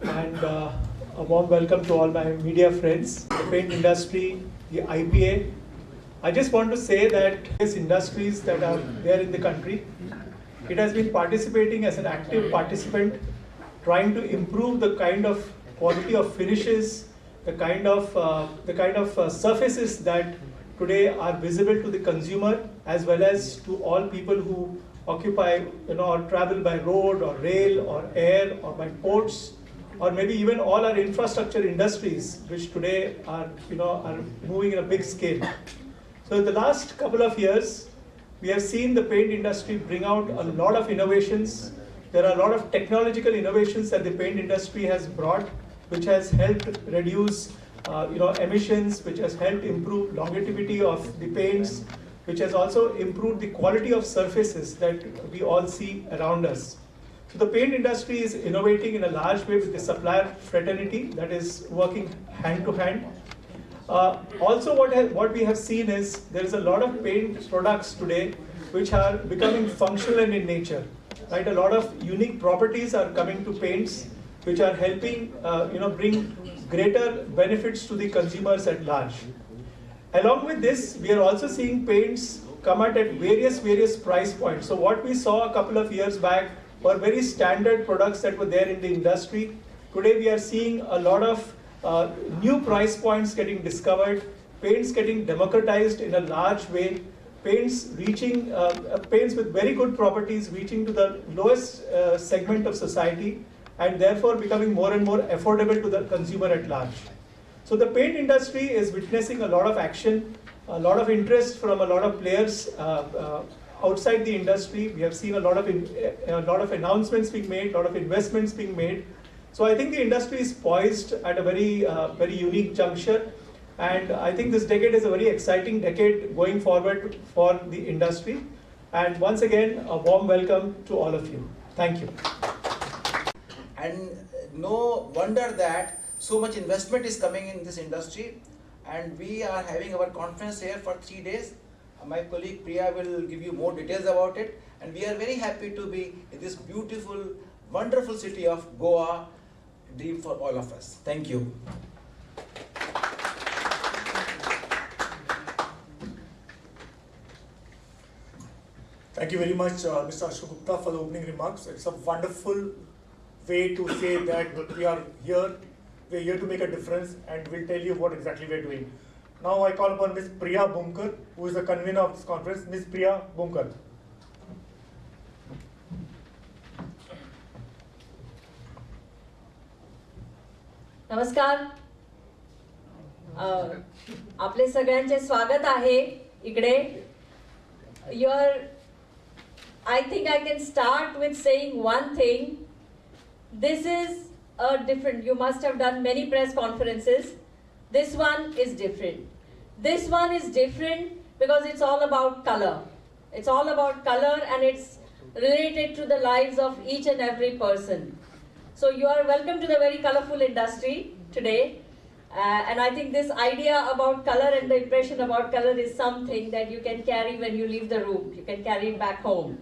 and a warm welcome to all my media friends, the paint industry, the IPA. I just want to say that these industries that are there in the country, it has been participating as an active participant, trying to improve the kind of quality of finishes, the kind of surfaces that today are visible to the consumer as well as to all people who occupy, or travel by road or rail or air or by ports, or maybe even all our infrastructure industries, which today are moving in a big scale. So in the last couple of years, we have seen the paint industry bring out a lot of innovations. There are a lot of technological innovations that the paint industry has brought, which has helped reduce emissions, which has helped improve longevity of the paints, which has also improved the quality of surfaces that we all see around us. So the paint industry is innovating in a large way with the supplier fraternity that is working hand to hand. Also what we have seen is there is a lot of paint products today which are becoming functional in nature. Right? A lot of unique properties are coming to paints which are helping bring greater benefits to the consumers at large. Along with this, we are also seeing paints come out at various price points. So what we saw a couple of years back were very standard products that were there in the industry. Today we are seeing a lot of new price points getting discovered, paints getting democratized in a large way, paints with very good properties reaching to the lowest segment of society, and therefore becoming more and more affordable to the consumer at large. So the paint industry is witnessing a lot of action, a lot of interest from a lot of players outside the industry. We have seen a lot of announcements being made, a lot of investments being made. So I think the industry is poised at a very unique juncture, and I think this decade is a very exciting decade going forward for the industry. And once again, a warm welcome to all of you. Thank you. And no wonder that so much investment is coming in this industry, and we are having our conference here for 3 days. My colleague Priya will give you more details about it, and we are very happy to be in this beautiful, wonderful city of Goa, dream for all of us. Thank you. Thank you very much, Mr. Ashok Gupta, for the opening remarks. It's a wonderful way to say that we are here. We're here to make a difference, and we'll tell you what exactly we're doing. Now I call upon Ms. Priya Bumkar, who is the convener of this conference. Ms. Priya Bumkar. नमस्कार. आपले सगळ्यांचे स्वागत आहे इकडे. I think I can start with saying one thing. This is a different, you must have done many press conferences. This one is different. This one is different because it's all about color. It's all about color, and it's related to the lives of each and every person. So you are welcome to the very colorful industry today. And I think this idea about color and the impression about color is something that you can carry when you leave the room. You can carry it back home.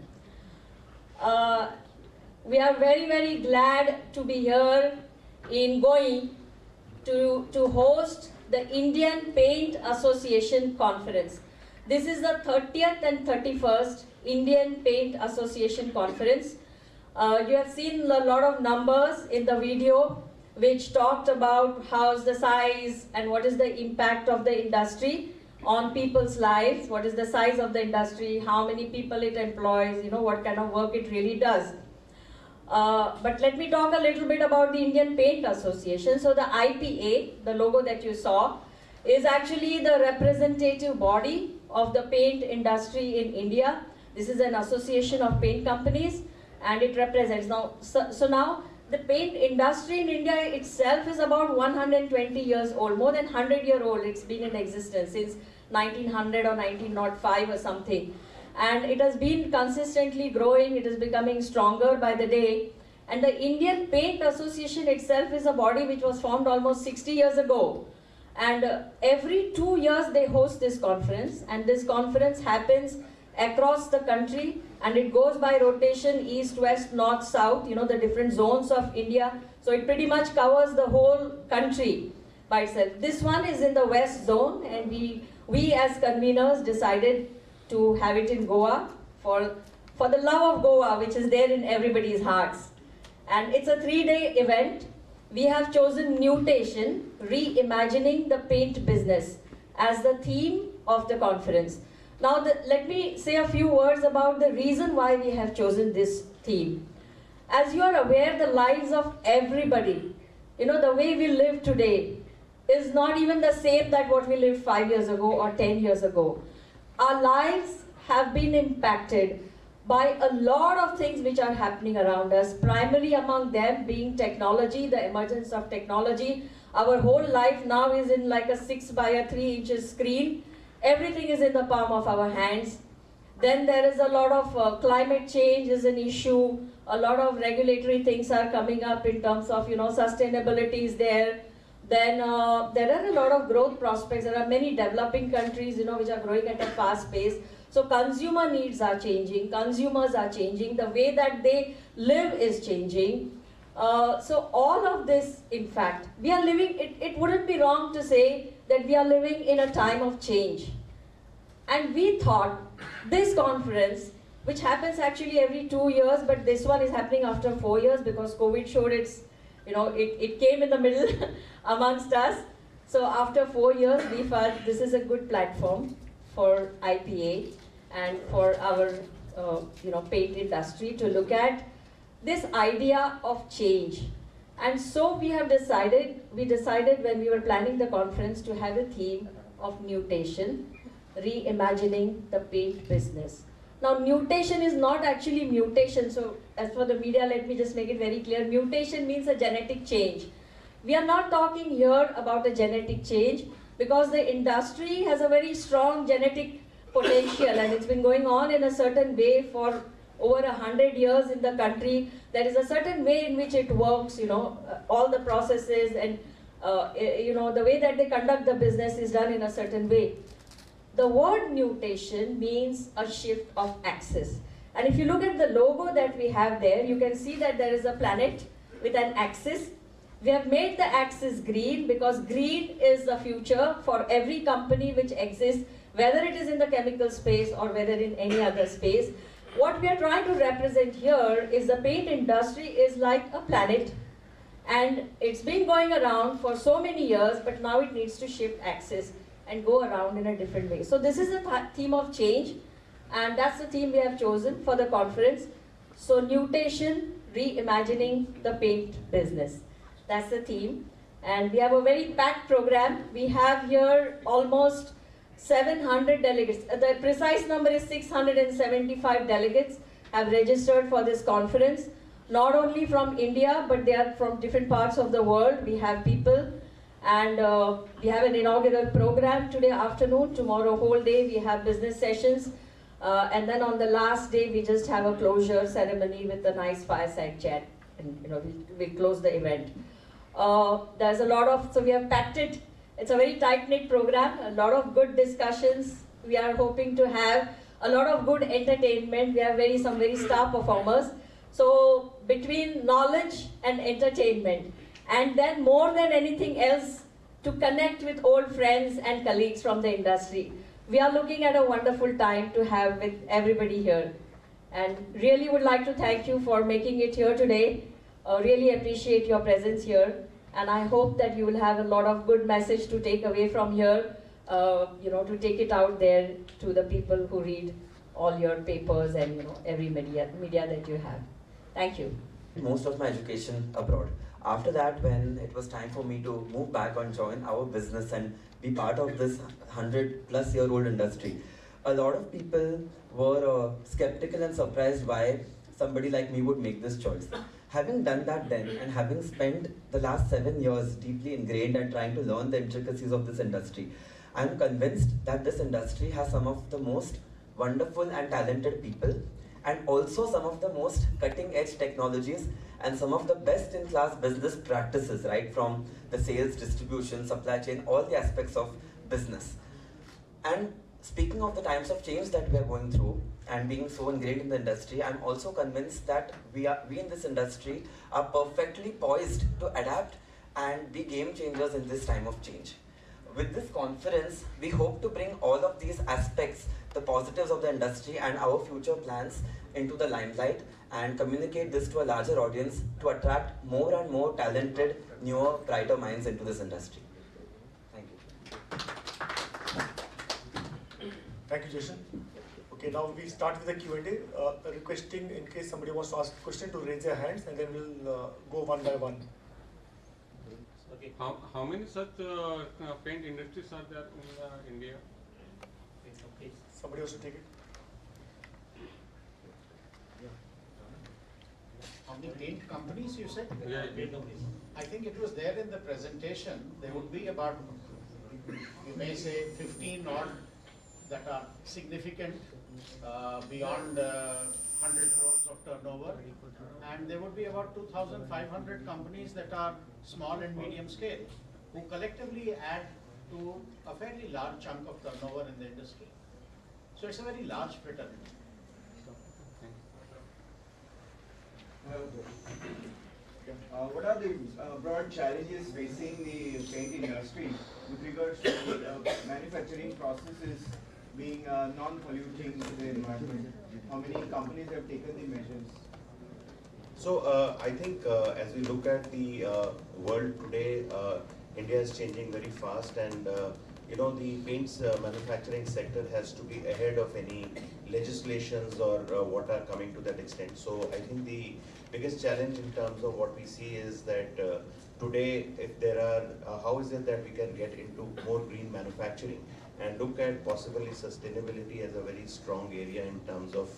We are very glad to be here in Goa to host the Indian Paint Association Conference. This is the 30th and 31st Indian Paint Association Conference. You have seen a lot of numbers in the video which talked about how's the size and what is the impact of the industry on people's lives, what is the size of the industry, how many people it employs, what kind of work it really does. But let me talk a little bit about the Indian Paint Association. So the IPA, the logo that you saw, is actually the representative body of the paint industry in India. This is an association of paint companies, and it represents now. So now the paint industry in India itself is about 120 years old, more than 100-year-old. It's been in existence since 1900 or 1905 or something. And it has been consistently growing, it is becoming stronger by the day. And the Indian Paint Association itself is a body which was formed almost 60 years ago. And every 2 years they host this conference, and this conference happens across the country, and it goes by rotation east, west, north, south, the different zones of India. So it pretty much covers the whole country by itself. This one is in the west zone, and we as conveners decided to have it in Goa for the love of Goa, which is there in everybody's hearts. And it's a 3-day event. We have chosen Nutation, Reimagining the Paint Business, as the theme of the conference. Now, let me say a few words about the reason why we have chosen this theme. As you are aware, the lives of everybody, the way we live today, is not even the same that what we lived 5 years ago or 10 years ago. Our lives have been impacted by a lot of things which are happening around us, primarily among them being technology, the emergence of technology. Our whole life now is in like a 6 by 3 inches screen. Everything is in the palm of our hands. Then there is a lot of climate change is an issue. A lot of regulatory things are coming up in terms of, sustainability is there. Then there are a lot of growth prospects. There are many developing countries, which are growing at a fast pace. So consumer needs are changing, consumers are changing, the way that they live is changing. So all of this, in fact, we are living, it wouldn't be wrong to say that we are living in a time of change. And we thought this conference, which happens actually every 2 years, but this one is happening after 4 years because COVID showed its, it came in the middle amongst us. So after 4 years, we felt this is a good platform for IPA and for our paint industry to look at this idea of change. And so we decided when we were planning the conference to have a theme of Nutation, Reimagining the Paint Business. Now mutation is not actually mutation, so as for the media, let me just make it very clear. Mutation means a genetic change. We are not talking here about a genetic change because the industry has a very strong genetic potential and it's been going on in a certain way for over 100 years in the country. There is a certain way in which it works, all the processes and the way that they conduct the business is done in a certain way. The word Nutation means a shift of axis. And if you look at the logo that we have there, you can see that there is a planet with an axis. We have made the axis green because green is the future for every company which exists, whether it is in the chemical space or whether in any other space. What we are trying to represent here is the paint industry is like a planet and it's been going around for so many years, but now it needs to shift axis and go around in a different way. So this is a theme of change and that's the theme we have chosen for the conference. So Nutation, Reimagining the Paint Business. That's the theme. And we have a very packed program. We have here almost 700 delegates. The precise number is 675 delegates have registered for this conference. Not only from India, but they are from different parts of the world. We have people. And we have an inaugural program today afternoon. Tomorrow whole day we have business sessions. And then on the last day we just have a closure ceremony with a nice fireside chat. And we close the event. There's a lot of, so we have packed it. It's a very tight-knit program, a lot of good discussions. We are hoping to have a lot of good entertainment. We have some very star performers. So between knowledge and entertainment, and then more than anything else, to connect with old friends and colleagues from the industry. We are looking at a wonderful time to have with everybody here. And really would like to thank you for making it here today. Really appreciate your presence here. And I hope that you will have a lot of good message to take away from here, to take it out there to the people who read all your papers and every media that you have. Thank you. Most of my education abroad. After that, when it was time for me to move back and join our business and be part of this 100-plus-year-old industry, a lot of people were skeptical and surprised why somebody like me would make this choice. Having done that then and having spent the last 7 years deeply ingrained and trying to learn the intricacies of this industry, I'm convinced that this industry has some of the most wonderful and talented people and also some of the most cutting-edge technologies and some of the best-in-class business practices, right, from the sales, distribution, supply chain, all the aspects of business. And speaking of the times of change that we are going through and being so ingrained in the industry, I'm also convinced that we in this industry are perfectly poised to adapt and be game changers in this time of change. With this conference, we hope to bring all of these aspects, the positives of the industry and our future plans into the limelight and communicate this to a larger audience to attract more and more talented, newer, brighter minds into this industry. Thank you. Thank you, Jason. Okay, now we start with the Q&A. Requesting in case somebody wants to ask a question to raise their hands, and then we'll go one by one. Okay. How many such paint industries are there in India? Somebody wants to take it? How many paint companies you said? Yeah. I think it was there in the presentation. There would be about, you may say 15 odd that are significant beyond 100 crores of turnover, and there would be about 2,500 companies that are small and medium scale, who collectively add to a fairly large chunk of turnover in the industry. So it's a very large fraternity. What are the broad challenges facing the paint industry with regards to manufacturing processes being non-polluting to the environment? How many companies have taken the measures? So I think as we look at the world today, India is changing very fast, and the paints manufacturing sector has to be ahead of any legislations or what are coming to that extent. So I think the biggest challenge in terms of what we see is that today, if there are, how is it that we can get into more green manufacturing and look at possibly sustainability as a very strong area in terms of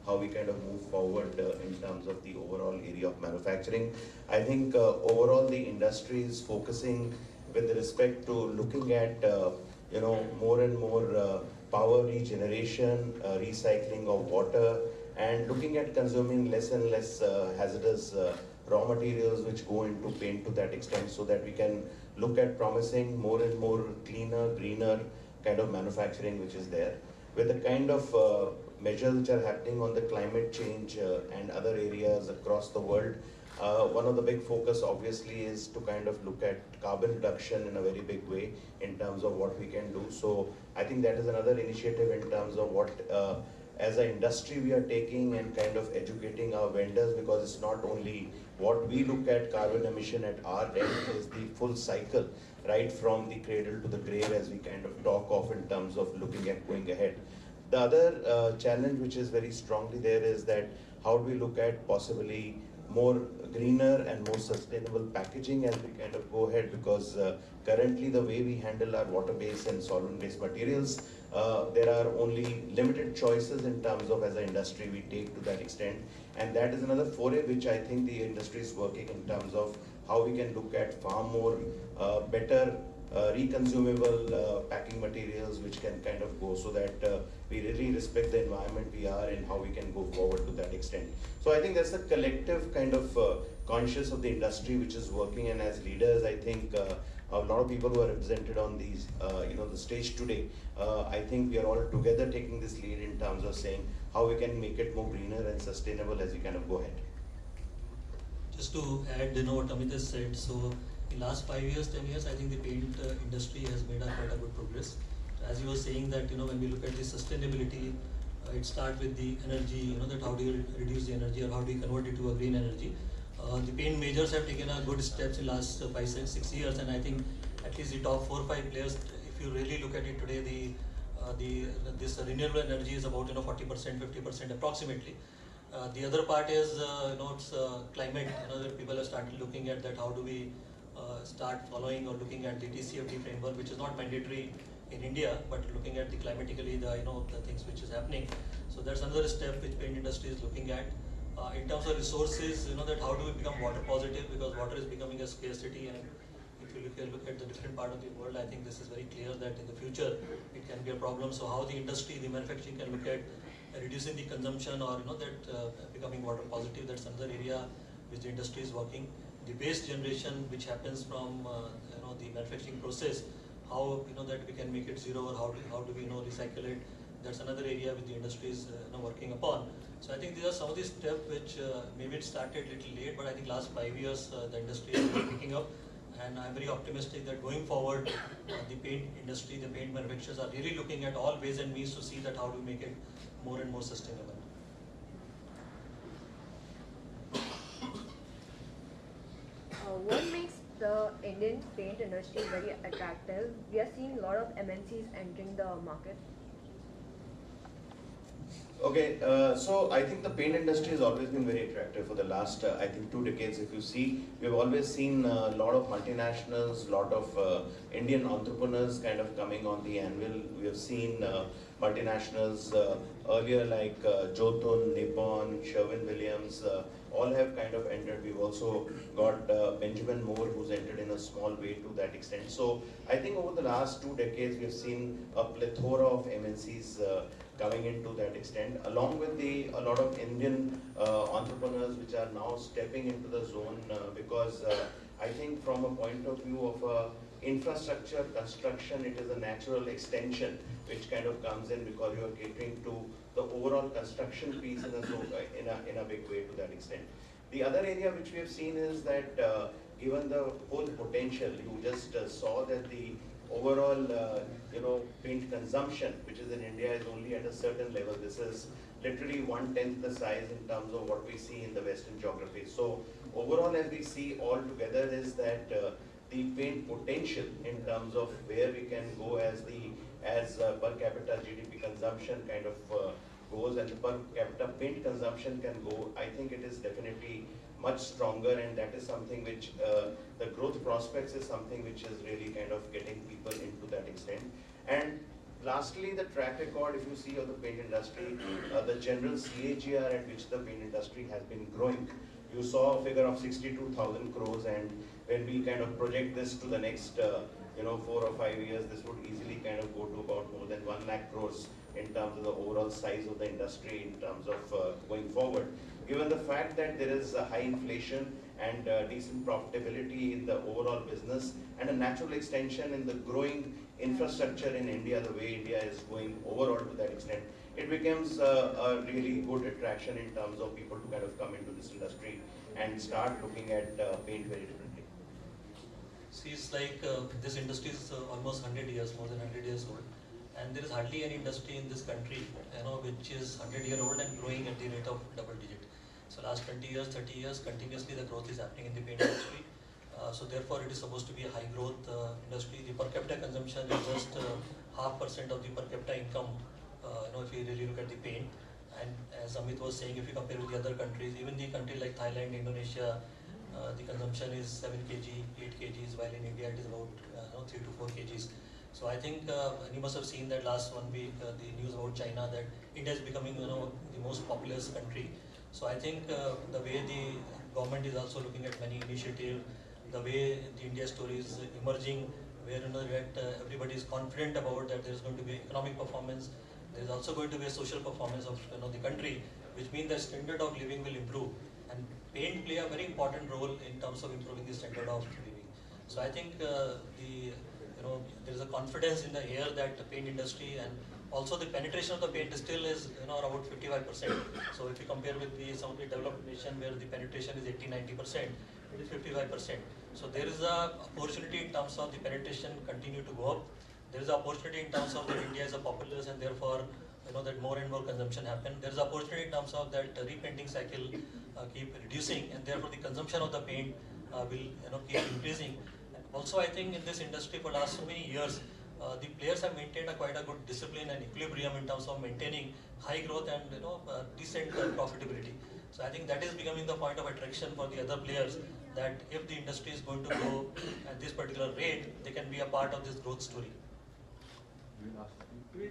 how we kind of move forward in terms of the overall area of manufacturing. I think overall the industry is focusing with respect to looking at more and more power regeneration, recycling of water, and looking at consuming less and less hazardous raw materials which go into paint to that extent, so that we can look at promising more and more cleaner, greener kind of manufacturing which is there. With the kind of measures which are happening on the climate change and other areas across the world, one of the big focus obviously is to kind of look at carbon reduction in a very big way in terms of what we can do. So I think that is another initiative in terms of what as an industry we are taking and kind of educating our vendors, because it's not only what we look at carbon emission at our end, is the full cycle, right from the cradle to the grave, as we kind of talk of in terms of looking at going ahead. The other challenge which is very strongly there is that how do we look at possibly more greener and more sustainable packaging as we kind of go ahead, because currently the way we handle our water-based and solvent-based materials, there are only limited choices in terms of as an industry we take to that extent, and that is another foray which I think the industry is working in terms of how we can look at far more better reconsumable packing materials which can kind of go, so that we really respect the environment we are and how we can go forward to that extent. So I think that's the collective kind of conscious of the industry which is working, and as leaders I think a lot of people who are represented on these the stage today, I think we are all together taking this lead in terms of saying how we can make it more greener and sustainable as we kind of go ahead. Just to add, what Amit has said, so in last 5 years, 10 years, I think the paint industry has made quite a good progress. As you were saying that, when we look at the sustainability, it starts with the energy, that how do you reduce the energy or how do you convert it to a green energy. The paint majors have taken a good steps in last 5, 6 years, and I think at least the top 4 or 5 players, if you really look at it today, this renewable energy is about 40%, 50% approximately. The other part is it's climate. That people have started looking at that. How do we start following or looking at the TCFD framework, which is not mandatory in India, but looking at the climatically the things which is happening. So that's another step which paint industry is looking at. In terms of resources, that how do we become water positive, because water is becoming a scarcity, and if you look at the different part of the world, I think this is very clear that in the future it can be a problem. So how the industry, the manufacturing can look at reducing the consumption or becoming water positive, that's another area which the industry is working. The waste generation which happens from the manufacturing process, how that we can make it zero, or how do we recycle it. That's another area which the industry is working upon. So I think these are some of the steps which maybe it started a little late, but I think last 5 years the industry is picking up, and I'm very optimistic that going forward the paint industry, the paint manufacturers are really looking at all ways and means to see that how do we make it more and more sustainable. What makes the Indian paint industry very attractive? We are seeing a lot of MNCs entering the market. Okay, so I think the paint industry has always been very attractive for the last, I think, 2 decades. If you see, we've always seen a lot of multinationals, lot of Indian entrepreneurs kind of coming on the anvil. We have seen multinationals earlier like Jotun, Nippon, Sherwin-Williams, all have kind of entered. We've also got Benjamin Moore, who's entered in a small way to that extent. So I think over the last 2 decades, we've seen a plethora of MNCs coming into that extent, along with a lot of Indian entrepreneurs which are now stepping into the zone because I think from a point of view of infrastructure construction, it is a natural extension which kind of comes in because you are catering to the overall construction piece in a big way to that extent. The other area which we have seen is that given the whole potential, you just saw that the overall paint consumption, which is in India, is only at a certain level. This is literally 1/10 the size in terms of what we see in the Western geography. So overall, as we see all together, is that the paint potential in terms of where we can go as per capita GDP consumption kind of goes, and the per capita paint consumption can go, I think it is definitely much stronger, and that is something which the growth prospects is something which is really kind of getting people into that extent. And lastly, the track record, if you see, of the paint industry, the general CAGR at which the paint industry has been growing. You saw a figure of 62,000 crores, and when we kind of project this to the next 4 or 5 years, this would easily kind of go to about more than 1 lakh crores in terms of the overall size of the industry in terms of going forward. Given the fact that there is a high inflation and decent profitability in the overall business and a natural extension in the growing infrastructure in India, the way India is going overall to that extent, it becomes a really good attraction in terms of people to kind of come into this industry and start looking at paint very differently. See, it's like this industry is almost 100 years, more than 100 years old, and there is hardly any industry in this country, which is 100-year-old and growing at the rate of double digit. So last 20 years, 30 years, continuously the growth is happening in the paint industry. So therefore, it is supposed to be a high growth industry. The per capita consumption is just 0.5% of the per capita income. If you really look at the paint, and as Amit was saying, if you compare with the other countries, even the country like Thailand, Indonesia, the consumption is 7 kg, 8 kgs, while in India it is about 3 to 4 kgs. So I think, and you must have seen that last 1 week, the news about China, that India is becoming the most populous country. So I think the way the government is also looking at many initiatives, the way the India story is emerging, where everybody is confident about that there is going to be economic performance, there is also going to be a social performance of the country, which means the standard of living will improve, and paint play a very important role in terms of improving the standard of living. So I think there is a confidence in the air that the paint industry, and also the penetration of the paint still is about 55%. So if you compare with some of the developed nation where the penetration is 80-90%, it is 55%. So there is a opportunity in terms of the penetration continue to go up. There is an opportunity in terms of that India is a populous, and therefore that more and more consumption happen. There is an opportunity in terms of that repainting cycle keep reducing, and therefore the consumption of the paint will keep increasing. And also, I think in this industry for last so many years, the players have maintained quite a good discipline and equilibrium in terms of maintaining high growth and decent profitability. So I think that is becoming the point of attraction for the other players, that if the industry is going to grow at this particular rate, they can be a part of this growth story.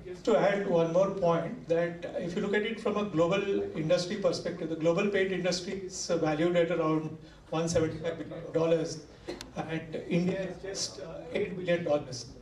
Just to add one more point, that if you look at it from a global industry perspective, the global paint industry is valued at around $175 billion, and India is just $8 billion.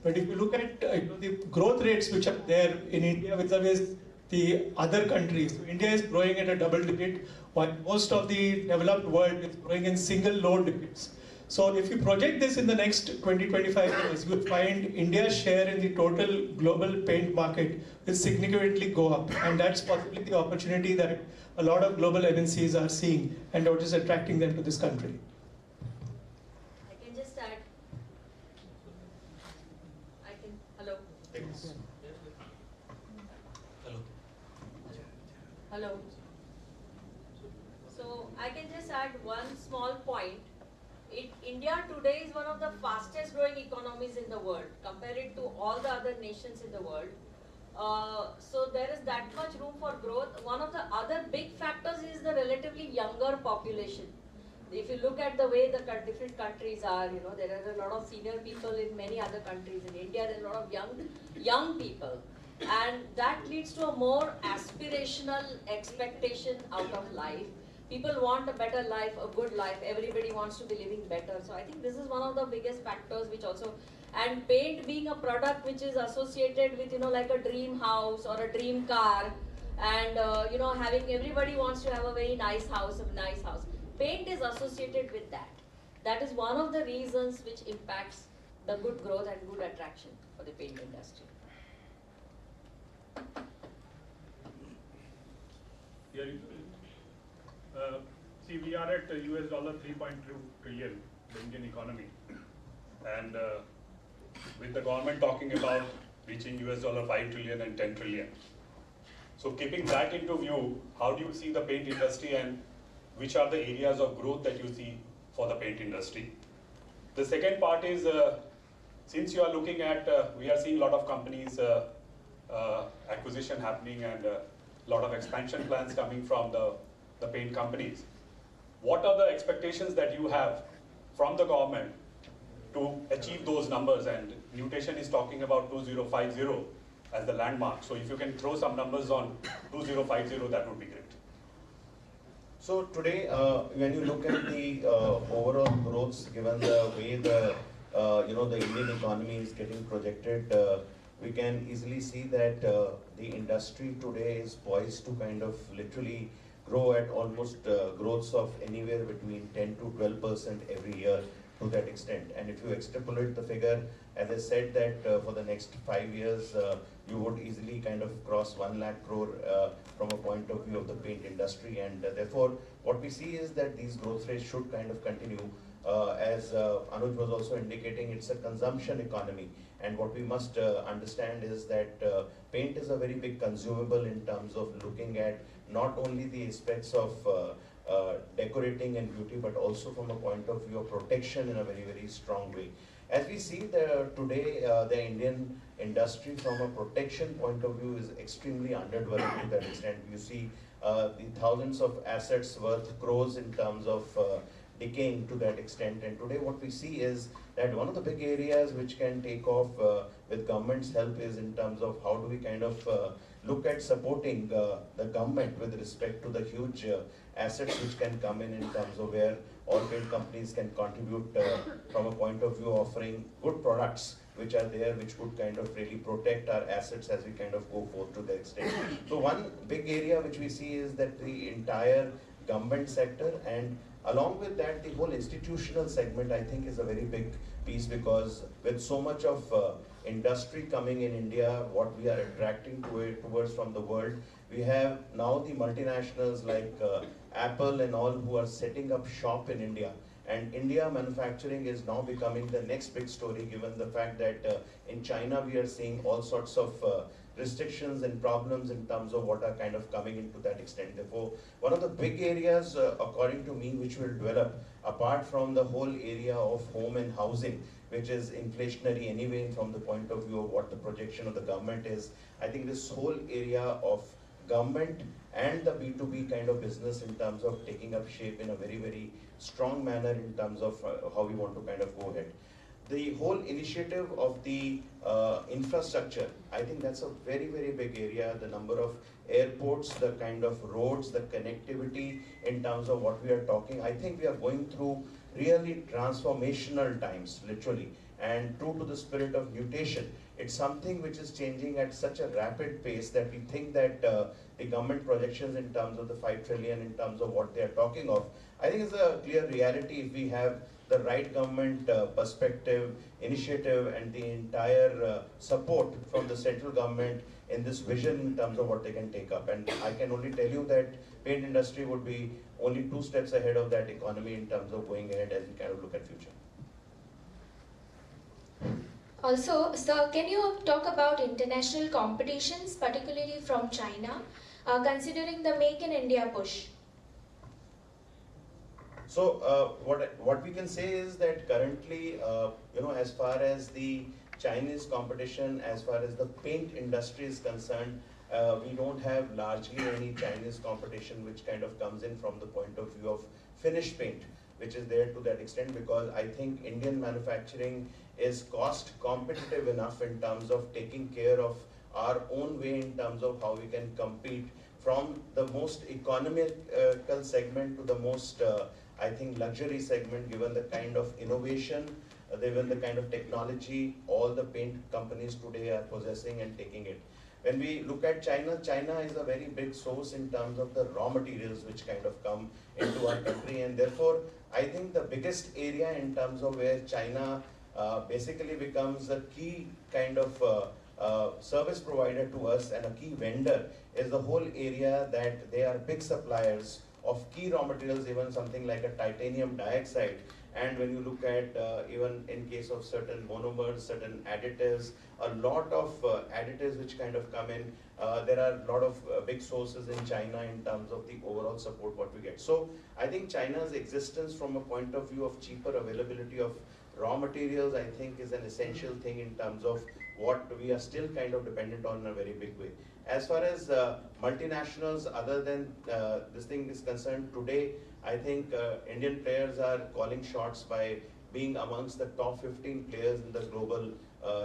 But if you look at the growth rates which are there in India vis-a-vis the other countries, so India is growing at a double digit, while most of the developed world is growing in single low digits. So if you project this in the next 20-25 years, you will find India's share in the total global paint market will significantly go up, and that's possibly the opportunity that a lot of global MNCs are seeing and what is attracting them to this country. I can just add. Hello. Hello. Hello. So I can just add one small point. India today is one of the fastest growing economies in the world, compared to all the other nations in the world. So there is that much room for growth. One of the other big factors is the relatively younger population. If you look at the way the different countries are, there are a lot of senior people in many other countries. In India, there are a lot of young people. And that leads to a more aspirational expectation out of life. People want a better life, a good life. Everybody wants to be living better. So I think this is one of the biggest factors which also, and paint being a product which is associated with, like a dream house or a dream car, and, having, everybody wants to have a very nice house, Paint is associated with that. That is one of the reasons which impacts the good growth and good attraction for the paint industry. See, we are at US $3.2 trillion, the Indian economy, and with the government talking about reaching US $5 trillion and 10 trillion. So keeping that into view, how do you see the paint industry and which are the areas of growth that you see for the paint industry? The second part is, since you are looking at, we are seeing a lot of companies acquisition happening and a lot of expansion plans coming from the paint companies. What are the expectations that you have from the government to achieve those numbers? And Nutation is talking about 2050 as the landmark. So if you can throw some numbers on 2050, that would be great. So today, when you look at the overall growths, given the way the Indian economy is getting projected, we can easily see that the industry today is poised to kind of literally grow at almost growths of anywhere between 10 to 12% every year to that extent. And if you extrapolate the figure, as I said, that for the next 5 years, you would easily kind of cross 1 lakh crore from a point of view of the paint industry. And therefore, what we see is that these growth rates should kind of continue. As Anuj was also indicating, it's a consumption economy. And what we must understand is that paint is a very big consumable in terms of looking at not only the aspects of decorating and beauty, but also from a point of view of protection in a very, very strong way. As we see today, the Indian industry from a protection point of view is extremely underdeveloped to that extent. You see the thousands of assets worth crores in terms of decaying to that extent. And today what we see is that one of the big areas which can take off with government's help is in terms of how do we kind of look at supporting the government with respect to the huge assets which can come in terms of where all paint companies can contribute from a point of view offering good products which are there, which would kind of really protect our assets as we kind of go forth to the extent. So one big area which we see is that the entire government sector, and along with that, the whole institutional segment, I think, is a very big piece, because with so much of industry coming in India, what we are attracting towards from the world, we have now the multinationals like Apple and all who are setting up shop in India. And India manufacturing is now becoming the next big story, given the fact that in China we are seeing all sorts of restrictions and problems in terms of what are kind of coming into that extent. Therefore, one of the big areas, according to me, which will develop, apart from the whole area of home and housing, which is inflationary anyway from the point of view of what the projection of the government is, I think this whole area of government and the B2B kind of business in terms of taking up shape in a very, very strong manner in terms of how we want to kind of go ahead. The whole initiative of the infrastructure, I think that's a very, very big area. The number of airports, the kind of roads, the connectivity in terms of what we are talking, I think we are going through really transformational times, literally. And true to the spirit of Nutation, it's something which is changing at such a rapid pace that we think that the government projections in terms of the 5 trillion, in terms of what they are talking of, I think it's a clear reality if we have the right government perspective, initiative, and the entire support from the central government in this vision in terms of what they can take up. And I can only tell you that paint industry would be only 2 steps ahead of that economy in terms of going ahead as we kind of look at future. Also, sir, can you talk about international competitions, particularly from China, considering the Make in India push? So what we can say is that currently, as far as the Chinese competition, as far as the paint industry is concerned, we don't have largely any Chinese competition which kind of comes in from the point of view of finished paint, which is there to that extent, because I think Indian manufacturing is cost competitive enough in terms of taking care of our own way in terms of how we can compete from the most economical segment to the most, I think, luxury segment, given the kind of innovation, given the kind of technology all the paint companies today are possessing and taking it. When we look at China, China is a very big source in terms of the raw materials which kind of come into our country, and therefore I think the biggest area in terms of where China basically becomes a key kind of service provider to us and a key vendor is the whole area that they are big suppliers of key raw materials, even something like a titanium dioxide. And when you look at even in case of certain monomers, certain additives, a lot of additives which kind of come in, there are a lot of big sources in China in terms of the overall support what we get. So I think China's existence from a point of view of cheaper availability of raw materials, I think, is an essential thing in terms of what we are still kind of dependent on in a very big way. As far as multinationals, other than this thing is concerned, today I think Indian players are calling shots by being amongst the top 15 players in the global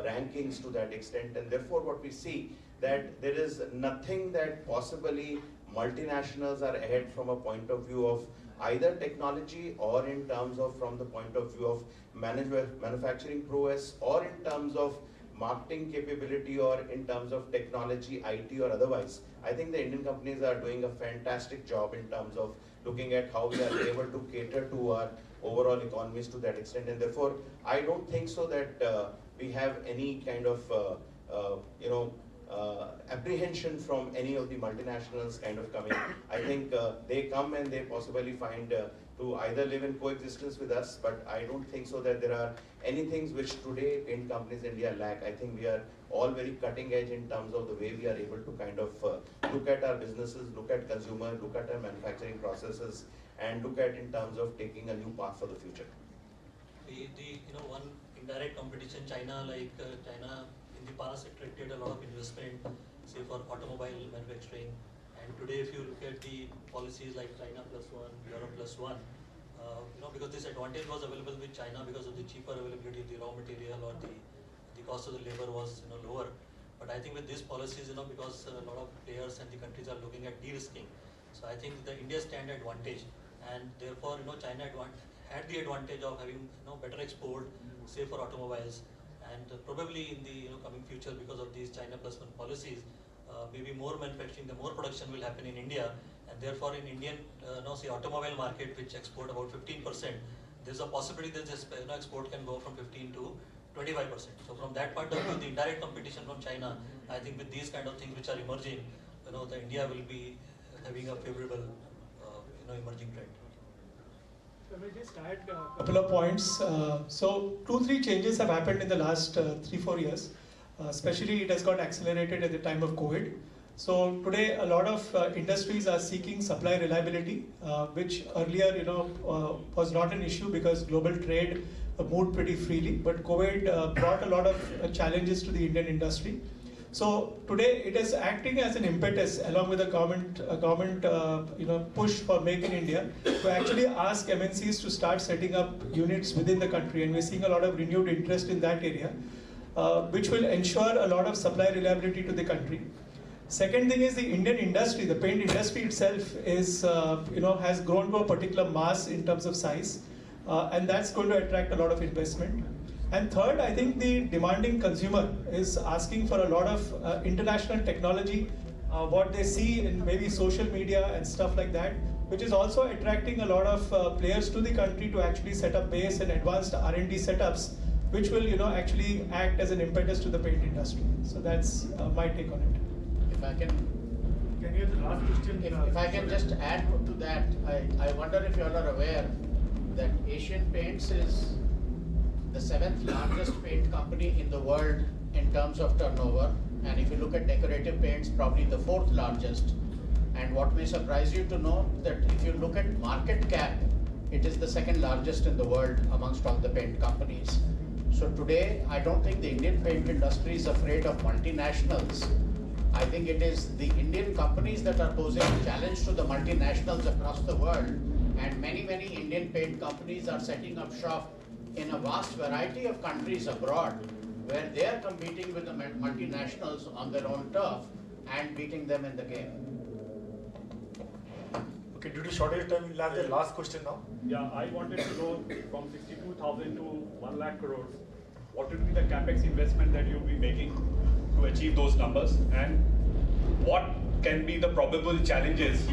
rankings to that extent, and therefore what we see that there is nothing that possibly multinationals are ahead from a point of view of either technology or in terms of from the point of view of manufacturing prowess or in terms of marketing capability or in terms of technology, IT or otherwise. I think the Indian companies are doing a fantastic job in terms of looking at how we are able to cater to our overall economies to that extent, and therefore I don't think so that we have any kind of apprehension from any of the multinationals kind of coming. I think they come and they possibly find to either live in coexistence with us, but I don't think so that there are any things which today paint companies in India lack. I think we are all very cutting edge in terms of the way we are able to kind of look at our businesses, look at consumer, look at our manufacturing processes, and look at in terms of taking a new path for the future. One indirect competition, China in the past attracted a lot of investment, say for automobile manufacturing. And today, if you look at the policies like China +1, Europe +1, because this advantage was available with China because of the cheaper availability of the raw material or the cost of the labor was lower. But I think with these policies, because a lot of players and the countries are looking at de-risking, so I think the India stand advantage, and therefore China had the advantage of having better export, say for automobiles, and probably in the coming future because of these China +1 policies. Maybe more manufacturing, the more production will happen in India, and therefore in Indian, say automobile market, which export about 15%, there's a possibility that this export can go from 15 to 25%. So from that point of view, the indirect competition from China, I think with these kind of things which are emerging, the India will be having a favorable, emerging trend. Let me just add a couple of points. So 2-3 changes have happened in the last 3-4 years. Especially it has got accelerated at the time of COVID. So today a lot of industries are seeking supply reliability, which earlier was not an issue because global trade moved pretty freely. But COVID brought a lot of challenges to the Indian industry. So today it is acting as an impetus along with the government push for Make in India to actually ask MNCs to start setting up units within the country, and we're seeing a lot of renewed interest in that area. Which will ensure a lot of supply reliability to the country. Second thing is the Indian industry, the paint industry itself is, has grown to a particular mass in terms of size, and that's going to attract a lot of investment. And third, I think the demanding consumer is asking for a lot of international technology, what they see in maybe social media and stuff like that, which is also attracting a lot of players to the country to actually set up base and advanced R&D setups, which will actually act as an impetus to the paint industry. So that's my take on it. If I can you have the last question? If I can just add to that, I wonder if you all are aware that Asian Paints is the 7th largest paint company in the world in terms of turnover, and if you look at decorative paints, probably the 4th largest. And what may surprise you to know that if you look at market cap, it is the 2nd largest in the world amongst all the paint companies. So today, I don't think the Indian paint industry is afraid of multinationals. I think it is the Indian companies that are posing a challenge to the multinationals across the world, and many Indian paint companies are setting up shop in a vast variety of countries abroad, where they are competing with the multinationals on their own turf and beating them in the game. Okay, due to shortage of time, we'll have the last question now. Yeah, I wanted to know from 62,000 to 1 lakh crores, what would be the capex investment that you'll be making to achieve those numbers, and what can be the probable challenges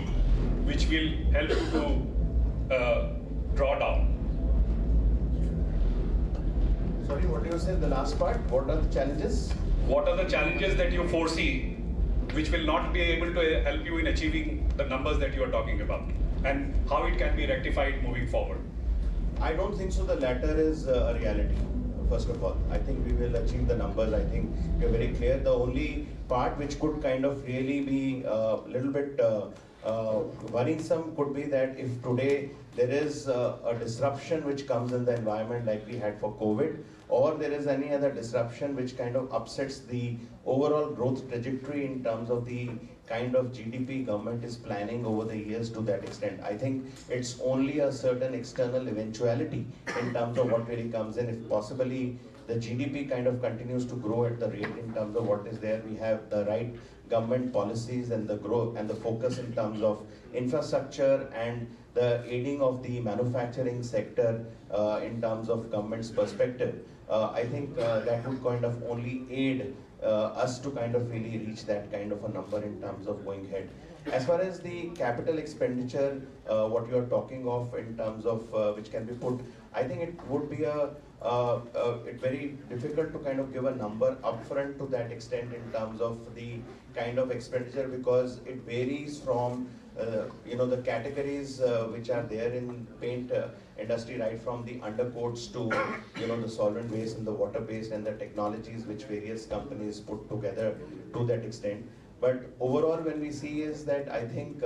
which will help you to draw down? Sorry, what did you say, the last part? What are the challenges? What are the challenges that you foresee which will not be able to help you in achieving the numbers that you are talking about, and how it can be rectified moving forward? I don't think so. The latter is a reality. First of all, I think we will achieve the numbers. I think we're very clear. The only part which could kind of really be a little bit worrisome could be that if today there is a disruption which comes in the environment like we had for COVID, or there is any other disruption which kind of upsets the overall growth trajectory in terms of the kind of GDP government is planning over the years to that extent. I think it's only a certain external eventuality in terms of what really comes in. If possibly the GDP kind of continues to grow at the rate in terms of what is there, we have the right government policies and the growth and the focus in terms of infrastructure and the aiding of the manufacturing sector in terms of government's perspective. I think that would kind of only aid us to kind of really reach that kind of a number in terms of going ahead. As far as the capital expenditure, what you are talking of in terms of which can be put, I think it would be very difficult to kind of give a number upfront to that extent in terms of the kind of expenditure, because it varies from the categories which are there in paint industry, right from the undercoats to the solvent based and the water based and the technologies which various companies put together to that extent. But overall, when we see is that I think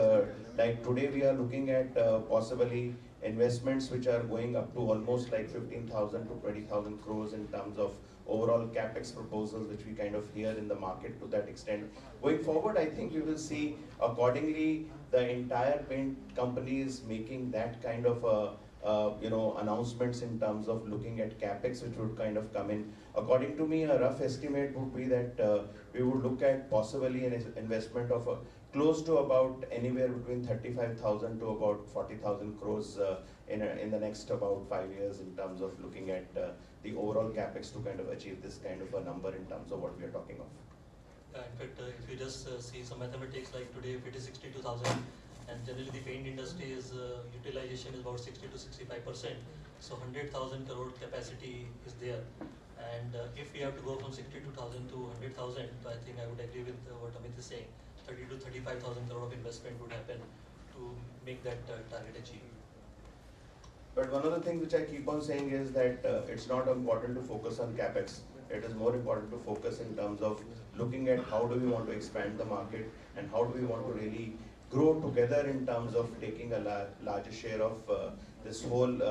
like today we are looking at possibly investments which are going up to almost like 15,000 to 20,000 crores in terms of overall capex proposals which we kind of hear in the market to that extent. Going forward, I think we will see accordingly the entire paint companies making that kind of announcements in terms of looking at capex which would kind of come in. According to me, a rough estimate would be that we would look at possibly an investment of close to about anywhere between 35,000 to about 40,000 crores in the next about 5 years in terms of looking at the overall capex to kind of achieve this kind of a number in terms of what we are talking of. In fact, if you just see some mathematics, like today if it is 62,000, and generally the paint industry is utilization is about 60 to 65%, so 100,000 crore capacity is there. And if we have to go from 62,000 to 100,000, so I think I would agree with what Amit is saying. 30 to 35,000 crore of investment would happen to make that target achieved. But one of the things which I keep on saying is that it's not important to focus on capex. It is more important to focus in terms of looking at how do we want to expand the market and how do we want to really grow together in terms of taking a larger share of this whole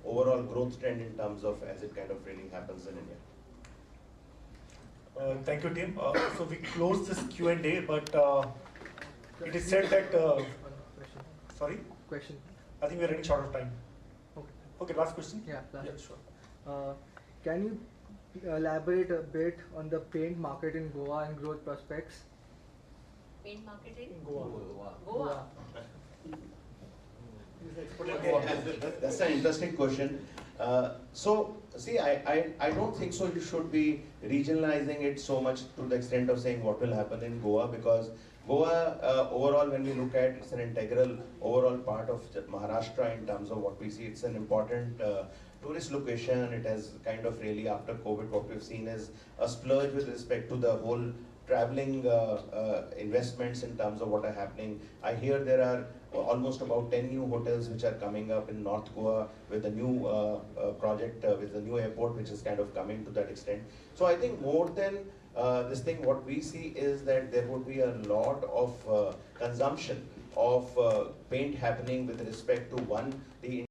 overall growth trend in terms of as it kind of really happens in India. Thank you, team. So we close this Q&A, but it is said that. Sorry? Question. I think we are running short of time. Okay. Okay, last question. Yeah, sure. Can you elaborate a bit on the paint market in Goa and growth prospects? Paint market in Goa. That's an interesting question. So, see, I don't think so you should be regionalizing it so much to the extent of saying what will happen in Goa, because Goa, overall, when we look at, it's an integral overall part of Maharashtra in terms of what we see. It's an important tourist location. It has kind of really, after COVID, what we've seen is a splurge with respect to the whole traveling investments in terms of what are happening. I hear there are almost about 10 new hotels which are coming up in North Goa with a new project, with a new airport which is kind of coming to that extent. So I think more than this thing, what we see is that there would be a lot of consumption of paint happening with respect to one, the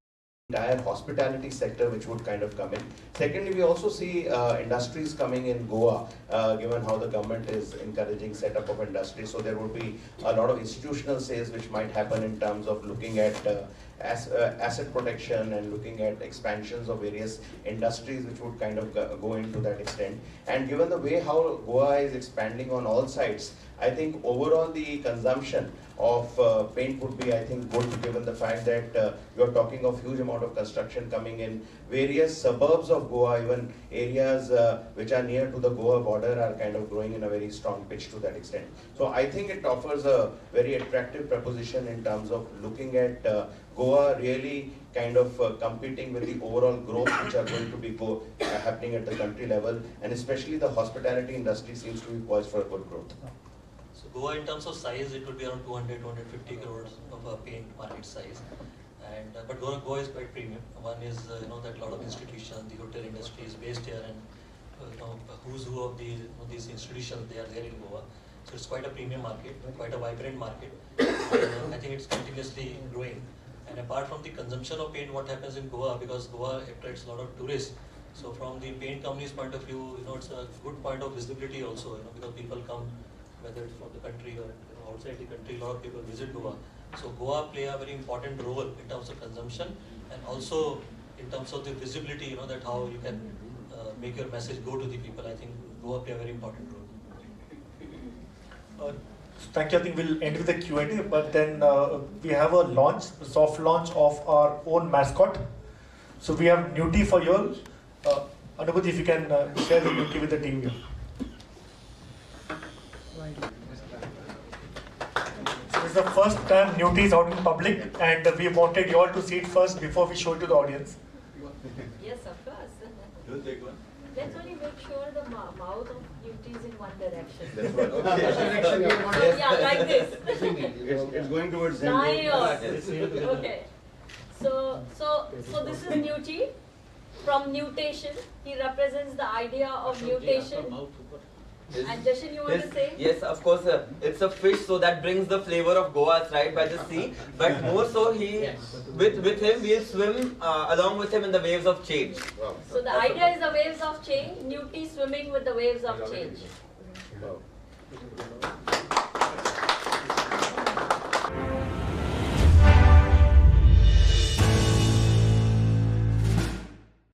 entire hospitality sector which would kind of come in. Secondly, we also see industries coming in Goa, given how the government is encouraging setup of industry. So there would be a lot of institutional sales which might happen in terms of looking at asset protection and looking at expansions of various industries which would kind of go into that extent. And given the way how Goa is expanding on all sides, I think overall the consumption of paint would be, I think, good, given the fact that you're talking of huge amount of construction coming in various suburbs of Goa, even areas which are near to the Goa border are kind of growing in a very strong pitch to that extent. So I think it offers a very attractive proposition in terms of looking at Goa really kind of competing with the overall growth which are going to be happening at the country level, and especially the hospitality industry seems to be poised for a good growth. So Goa, in terms of size, it would be around 200-250 crores of paint market size. And but Goa is quite premium. One is that a lot of institutions, the hotel industry is based here, and who's who of these institutions, they are there in Goa. So it's quite a premium market, quite a vibrant market. And I think it's continuously growing. And apart from the consumption of paint, what happens in Goa, because Goa attracts a lot of tourists. So from the paint company's point of view, it's a good point of visibility also, because people come, whether it's from the country or outside the country, a lot of people visit Goa. So Goa play a very important role in terms of consumption and also in terms of the visibility, that how you can make your message go to the people. I think Goa play a very important role. Thank you. I think we'll end with the Q&A, but then we have a launch, soft launch of our own mascot. So we have Newty for you all. Anubhuti, if you can share the Newty with the team here. So this is the first time Newty is out in public, and we wanted you all to see it first before we show it to the audience. Yes, of course. You'll take one. Let's only make sure the mouth of Newty is in one direction. That's what. Okay. Yeah, like this. It's going towards them. Okay. So this is Newty from nutation. He represents the idea of nutation. And Jashin, you want to say? Yes, of course. It's a fish, so that brings the flavor of Goa, right, by the sea. But more so, with him, we'll swim along with him in the waves of change. Wow. So the idea is the waves of change. Newty swimming with the waves of change. Wow.